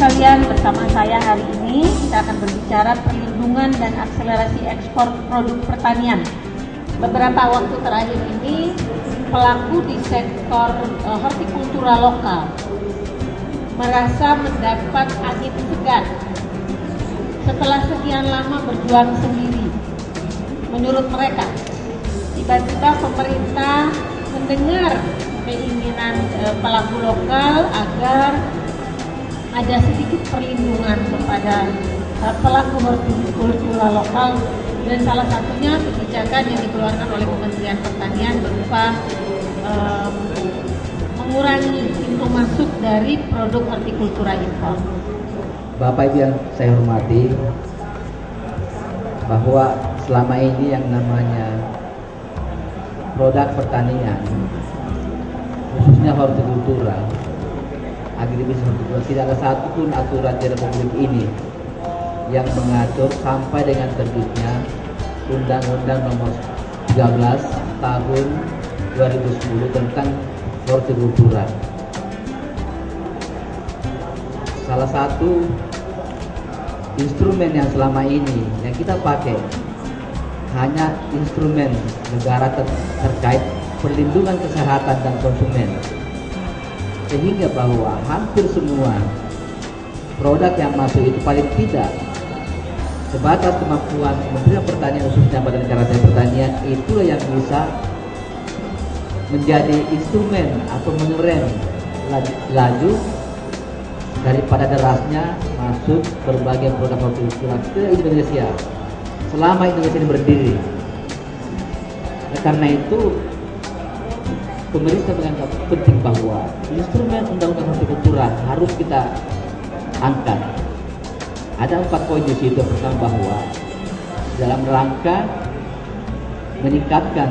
sekalian, bersama saya hari ini kita akan berbicara perlindungan dan akselerasi ekspor produk pertanian. Beberapa waktu terakhir ini pelaku di sektor hortikultura lokal merasa mendapat angin segar setelah sekian lama berjuang sendiri. Menurut mereka, tiba-tiba pemerintah mendengar keinginan pelaku lokal agar ada sedikit perlindungan kepada pelaku hortikultura lokal, dan salah satunya kebijakan yang dikeluarkan oleh Kementerian Pertanian berupa mengurangi pintu masuk dari produk hortikultura impor. Bapak Ibu yang saya hormati, bahwa selama ini yang namanya produk pertanian, khususnya hortikultura, agribisnis hortikultura, tidak ada satupun aturan di Republik ini yang mengatur sampai dengan terbitnya Undang-Undang Nomor 13 Tahun 2010 tentang hortikultura. Salah satu instrumen yang selama ini yang kita pakai hanya instrumen negara terkait perlindungan kesehatan dan konsumen, sehingga bahwa hampir semua produk yang masuk itu paling tidak sebatas kemampuan Kementerian Pertanian, khususnya Badan Karantina Pertanian, itulah yang bisa menjadi instrumen atau mengerem laju daripada derasnya masuk berbagai produk hortikultura ke Indonesia selama Indonesia ini berdiri. Karena itu pemerintah menganggap penting bahwa instrumen undang-undang hortikultura harus kita angkat. Ada 4 poin di situ. Pertama, bahwa dalam rangka meningkatkan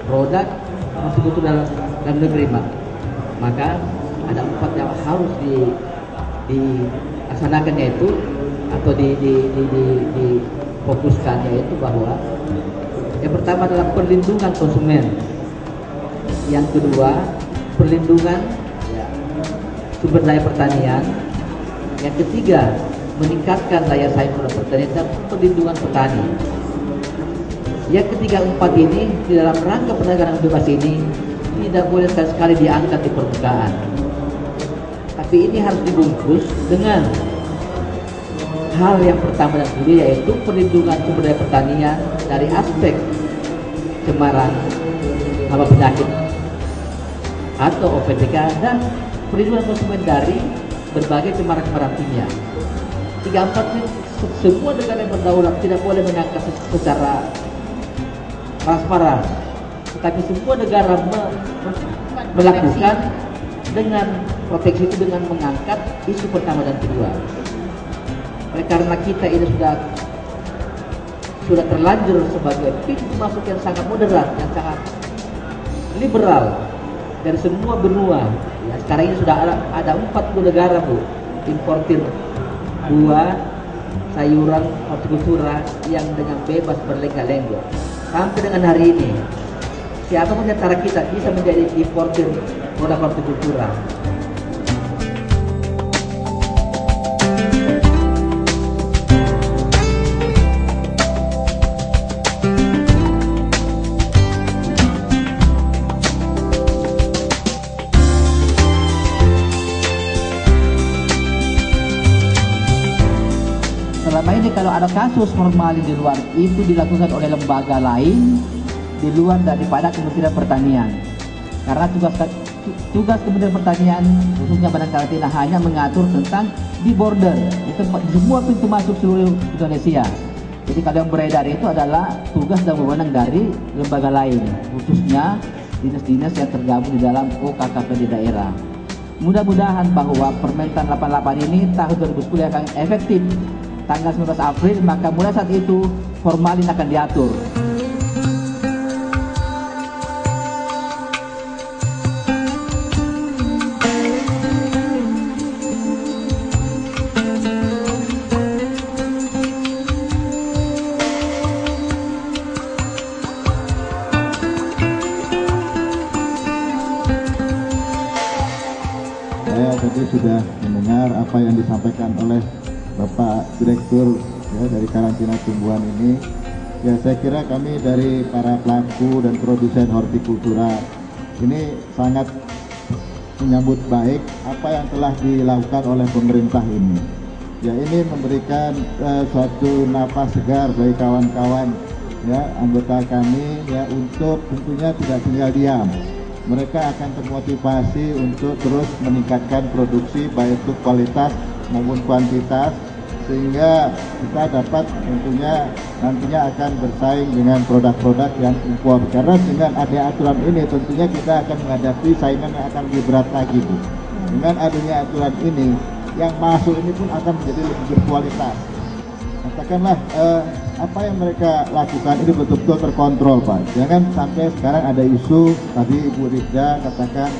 produk hortikultura dalam negeri, maka ada 4 yang harus dilaksanakan, yaitu atau difokuskan, yaitu bahwa yang pertama adalah perlindungan konsumen, yang kedua perlindungan sumber daya pertanian, yang ketiga meningkatkan daya saing produk pertanian dan perlindungan petani. Yang ketiga, 4 ini di dalam rangka penegakan bebas ini tidak boleh sekali diangkat di permukaan, tapi ini harus dibungkus dengan hal yang pertama dan kedua yaitu perlindungan sumber daya pertanian dari aspek cemaran hama penyakit atau OPTK dan perlindungan konsumen dari berbagai cemaran-cemaran kimia. 3-4 ini semua negara yang berdaulat tidak boleh mengangkat secara transparan, tetapi semua negara melakukan dengan proteksi itu dengan mengangkat isu pertama dan kedua. Oleh karena kita ini sudah terlanjur sebagai pintu masuk yang sangat moderat, yang sangat liberal dari semua benua. Ya, sekarang ini sudah ada 40 negara Bu importir buah, sayuran, hortikultura yang dengan bebas berlenggak-lenggok. Sampai dengan hari ini, siapa pun di antara kita bisa menjadi importir produk hortikultura. Selama ini kalau ada kasus formalin di luar itu dilakukan oleh lembaga lain di luar daripada Kementerian Pertanian. Karena tugas Kementerian Pertanian khususnya Badan Karantina hanya mengatur tentang di border, itu di semua pintu masuk seluruh Indonesia. Jadi kalau yang beredar itu adalah tugas dan wewenang dari lembaga lain, khususnya dinas-dinas yang tergabung di dalam OKKP di daerah. Mudah-mudahan bahwa Permentan 88 ini tahun 2010 akan efektif. Tanggal 19 April, maka mulai saat itu formalin akan diatur. Saya tadi sudah mendengar apa yang disampaikan oleh Bapak Direktur ya, dari karantina tumbuhan ini. Ya, saya kira kami dari para pelaku dan produsen hortikultura ini sangat menyambut baik apa yang telah dilakukan oleh pemerintah ini. Ya, ini memberikan suatu napas segar bagi kawan-kawan ya, anggota kami ya, untuk tentunya tidak tinggal diam. Mereka akan termotivasi untuk terus meningkatkan produksi baik itu kualitas maupun kuantitas, sehingga kita dapat tentunya nantinya akan bersaing dengan produk-produk yang impor. Karena dengan ada aturan ini tentunya kita akan menghadapi saingan yang akan lebih berat lagi, Bu. Dengan adanya aturan ini, yang masuk ini pun akan menjadi lebih berkualitas. Katakanlah apa yang mereka lakukan ini betul-betul terkontrol, Pak. Jangan sampai sekarang ada isu tadi Ibu Rida katakan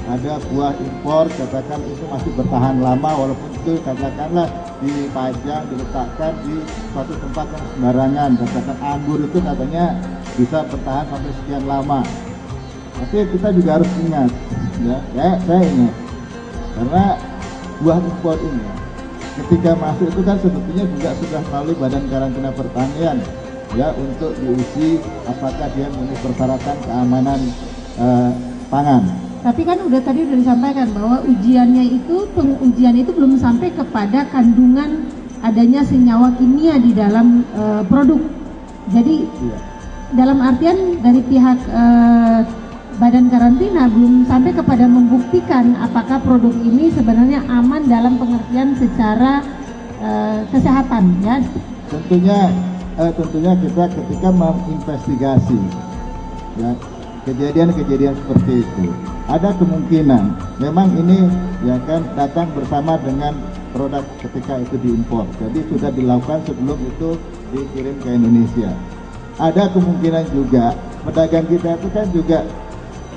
ada buah impor, katakan itu masih bertahan lama, walaupun itu katakanlah dipajang, diletakkan di suatu tempat yang sembarangan. Katakan anggur itu katanya bisa bertahan sampai sekian lama. Tapi kita juga harus ingat, ya, saya ingat, karena buah impor ini ketika masuk itu kan sebetulnya juga sudah melalui Badan Karantina Pertanian, ya, untuk diuji apakah dia memenuhi persyaratan keamanan pangan. Tapi kan tadi udah disampaikan bahwa pengujian itu belum sampai kepada kandungan adanya senyawa kimia di dalam produk. Jadi dalam artian dari pihak Badan Karantina belum sampai kepada membuktikan apakah produk ini sebenarnya aman dalam pengertian secara kesehatan, ya. Tentunya kita ketika menginvestigasi ya kejadian-kejadian seperti itu, ada kemungkinan memang ini ya kan datang bersama dengan produk ketika itu diimpor. Jadi sudah dilakukan sebelum itu dikirim ke Indonesia. Ada kemungkinan juga pedagang kita itu kan juga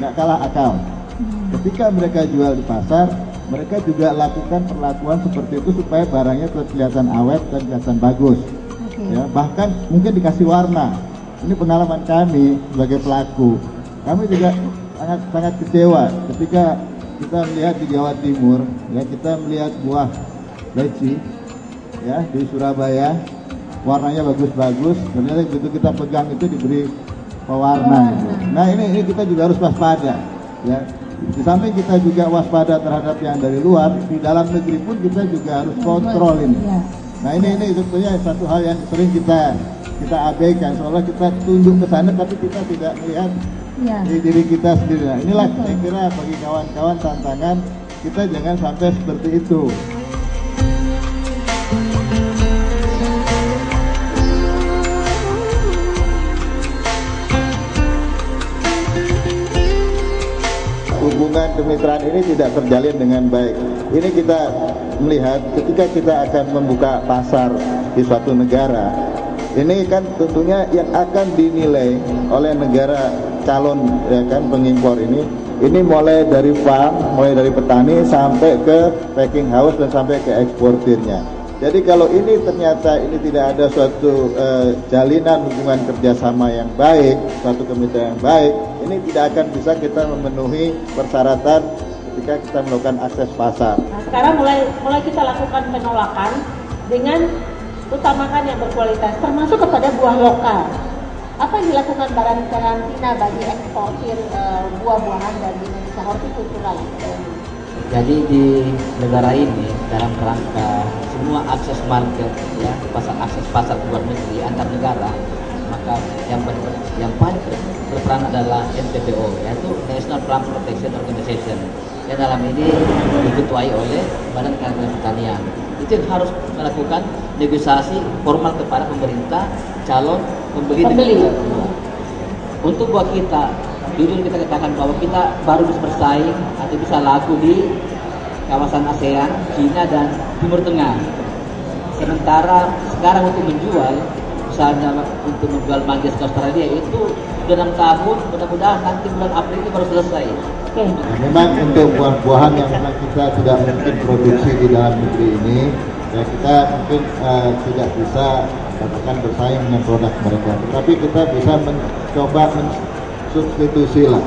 nggak kalah akal. Ketika mereka jual di pasar, mereka juga lakukan perlakuan seperti itu supaya barangnya kelihatan awet dan kelihatan bagus. Ya, bahkan mungkin dikasih warna. Ini pengalaman kami sebagai pelaku. Kami juga sangat kecewa ketika kita melihat di Jawa Timur, ya, kita melihat buah leci ya di Surabaya, warnanya bagus-bagus, ternyata begitu kita pegang itu diberi pewarna. Nah, ini kita juga harus waspada, ya. Di samping kita juga waspada terhadap yang dari luar, di dalam negeri pun kita juga harus kontrol ini. Nah ini sebetulnya satu hal yang sering kita abaikan, soalnya kita tunjuk ke sana tapi kita tidak melihat diri kita sendiri. Nah inilah saya kira bagi kawan-kawan tantangan, kita jangan sampai seperti itu. Hubungan kemitraan ini tidak terjalin dengan baik. Ini kita melihat ketika kita akan membuka pasar di suatu negara, ini kan tentunya yang akan dinilai oleh negara calon ya kan pengimpor ini mulai dari farm, mulai dari petani sampai ke packing house dan sampai ke eksportirnya. Jadi kalau ini ternyata ini tidak ada suatu jalinan hubungan kerjasama yang baik, suatu kemitraan yang baik, ini tidak akan bisa kita memenuhi persyaratan ketika kita melakukan akses pasar. Nah, sekarang mulai kita lakukan penolakan dengan utamakan yang berkualitas, termasuk kepada buah lokal. Apa yang dilakukan Badan Karantina bagi eksportir buah-buahan dari Indonesia hortikultural? Jadi di negara ini dalam rangka semua akses market ya, akses pasar luar negeri antar negara, maka yang paling berperan adalah NPPO, yaitu National Plant Protection Organization, yang dalam ini diketuai oleh Badan Karantina Pertanian. Itu yang harus melakukan negosiasi formal kepada pemerintah calon pembeli. Untuk buat kita, jujur kita katakan bahwa kita baru bisa bersaing atau bisa laku di kawasan ASEAN, Cina dan Timur Tengah. Sementara sekarang untuk menjual, misalnya untuk menjual manggis ke Australia itu sudah 6 tahun, mudah-mudahan nanti bulan April itu baru selesai. Nah, memang untuk buah-buahan yang memang kita tidak mungkin produksi di dalam negeri ini, ya kita mungkin tidak bisa katakan bersaing dengan produk mereka. Tetapi kita bisa mencoba mensubstitusi lah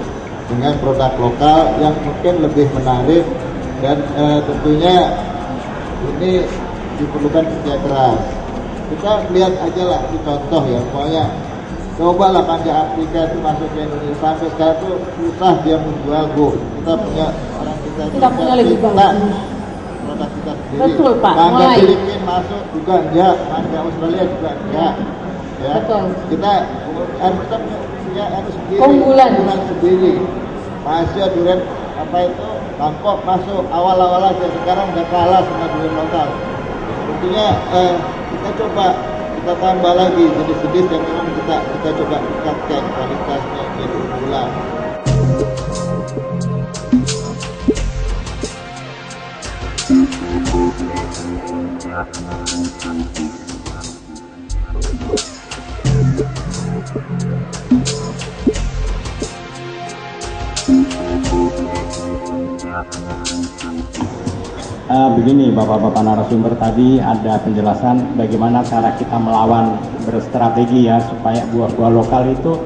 dengan produk lokal yang mungkin lebih menarik dan tentunya ini diperlukan kerja keras. Kita lihat aja lah di contoh ya, pokoknya cobalah mangga Afrika itu masuk ke Indonesia, sampai sekarang tuh susah dia menjual kita punya orang kita punya lebih bagus produk kita sendiri. Betul Pak. Mangga Filipina masuk juga enggak, mangga Australia juga enggak. Ya. Betul. Kita punya sendiri, unggulan sendiri. Masih durian apa itu Bangkok masuk awal-awal aja, sekarang udah kalah sama durian lokal. Tentunya kita coba kita tambah lagi jenis-jenis yang memang kita coba tingkatkan kualitasnya jadi unggulan. Begini Bapak-Bapak narasumber, tadi ada penjelasan bagaimana cara kita melawan berstrategi ya supaya buah-buah lokal itu